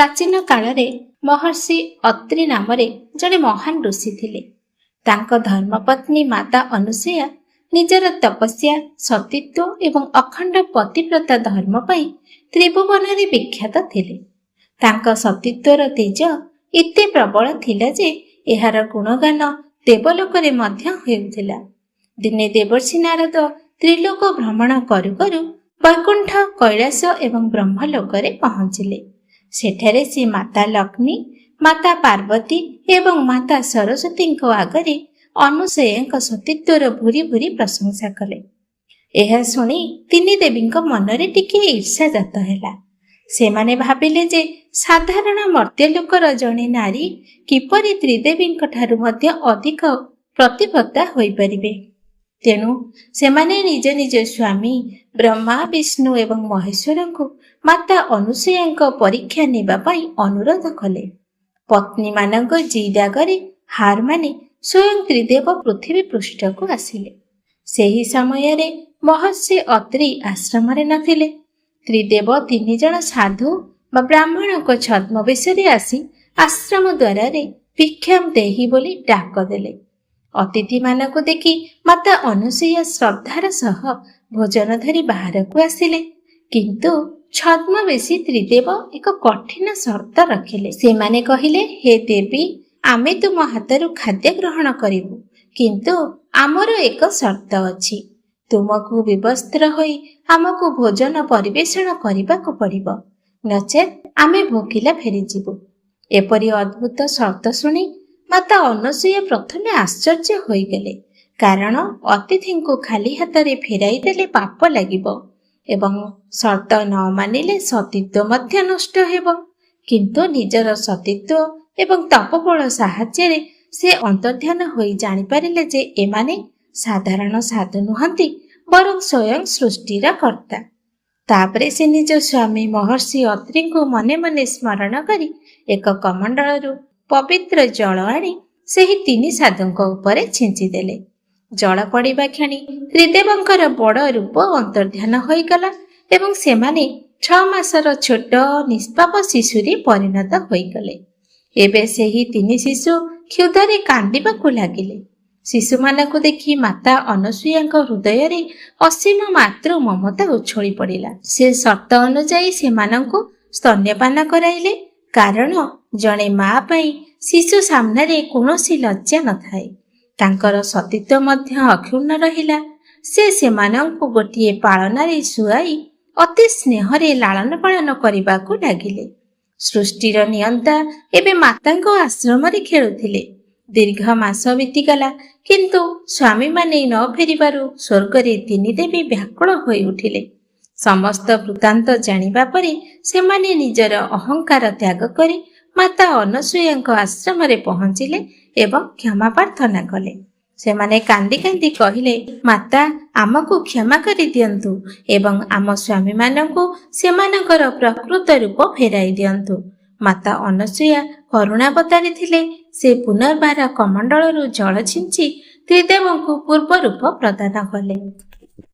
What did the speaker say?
प्राचीन काल रे महर्षि अत्रि नाम जड़े महान ऋषि थिले। तांको धर्मपत्नी माता अनुसुया निजर तपस्या सतीत्व एवं अखंड पतिव्रता धर्म पाई त्रिभुवन रे विख्यात थिले। तांको सतीत्वर तेज एते प्रबल थिला जे एहार गुणगान देवलोक रे मध्य हेउथिला। दिने देवर्षि नारद त्रिलोक भ्रमण करू करू वैकुंठ कैलास एवं ब्रह्मलोक रे पहुंचिले। सेठारे से माता लक्ष्मी, माता पार्वती एवं माता सरस्वती आगरे अनुसया सतीत्वर भूरी भूरी प्रशंसा कले। यह शुणी तीनी देवी मनरे टिके ईर्षा जात हैला। सेमाने भाबिले जे साधारण मर्त्यलोकर जणे नारी किपरि त्रिदेवी ठारू मध्य अधिक प्रतिभक्ता होई परिबे। तेणु सेमाने निज निज स्वामी ब्रह्मा विष्णु एवं महेश्वर को माता अनुसुया परीक्षा नेबा पाई अनुरोध कले। पत्नी मानक जिदागरे हार माने स्वयं त्रिदेव पृथ्वी पृष्ठ को आसिले। सेही समय रे महर्षि अत्रि आश्रम रे नथिले। त्रिदेव तीन जन साधु बा ब्राह्मण को छद्मवेश रे आसी आश्रम द्वारा रे भिक्षाम देही बोली डाक देले। अतिथि मानक देखि माता अनुसुया श्रद्धार सह भोजन धरी बाहर को आसिले। किंतु छद्मवेशी त्रिदेव एक कठिन शर्त रखिले। से माने कहिले, हे देवी, आमे तुम हाथरू खाद्य ग्रहण करिबु, किंतु आमर एक शर्त अछि। तुमको विवस्त्र होई आमको भोजन परिवेषण करबाको पड़िबो, नचेत आमे भोकिला फेरी जिबु। एपरि अद्भुत शर्त सुनी माता अनुसुया प्रथमे आश्चर्य होई गेले, कारण अतिथि को खाली हाथ रे फेराई देले पाप लागिबो एवं शर्त न मानिले सतीत्व मध्य नष्ट हेबो। किंतु निजर सतीत्व एवं तपबल साहाय्य से अंतर्ध्यान होई जानि पारिले जे एमाने साधारण साधु नुहंती, बरं स्वयं सृष्टिर कर्ता। तापरे से निज स्वामी महर्षि अत्रि को मने मने स्मरण करी एक कमंडलरू पवित्र जल आनी सेही तीन साधुଙ୍କ उपरे छिंची देले। जल पड़िबा क्षणी त्रिदेवंकर बड़ रूप अंतर्ध्यान होई गला एवं सेमाने 6 मासर छोट निष्पाप शिशुरी परिणत होई गले। एबे सेही तीन शिशु क्षुधरे कांदिबाकु लागिले। शिशु मानकु देखि माता अनुसुयाଙ୍କ हृदय असीम मातृ ममता उछोली पड़िला। से शर्त अनुଯାयी सेमानंकु स्तन्यपान कराइले, कारण जणे माँ पाई शिशु सामने कौनसी लज्जा न थाए। तांकर सतीत्व मध्य अक्षुण्ण रहिला। से सेमानंकु गोटिए पाळनारे सुआई अति स्नेहरे लालन पालन करिबाकु लागिले। सृष्टिर नियंता एबे मातांको आश्रम रे खेलुथिले। दीर्घ मास बीतीगला, किंतु स्वामी माने न फेरिबारु स्वर्ग रे तीन देवी व्याकुल होई उठिले। समस्त वृत्तांत जानिबा परे सेमाने निजर अहंकार त्याग करी माता अनुसुयाଙ୍କ आश्रम रे पहुंचिले एवं क्षमा प्रार्थना कले। सेमाने कांदी कांदी कहिले, माता, आमको क्षमा करि दियंतु एवं आम स्वामी मानंको सेमानकर प्रकृत रूप फेराई दियंतु। माता अनुसुया करुणावतारी थिले। से पुनर्बार कमंडलरू जल छिंची त्रिदेवंकु पूर्व रूप प्रदान कले।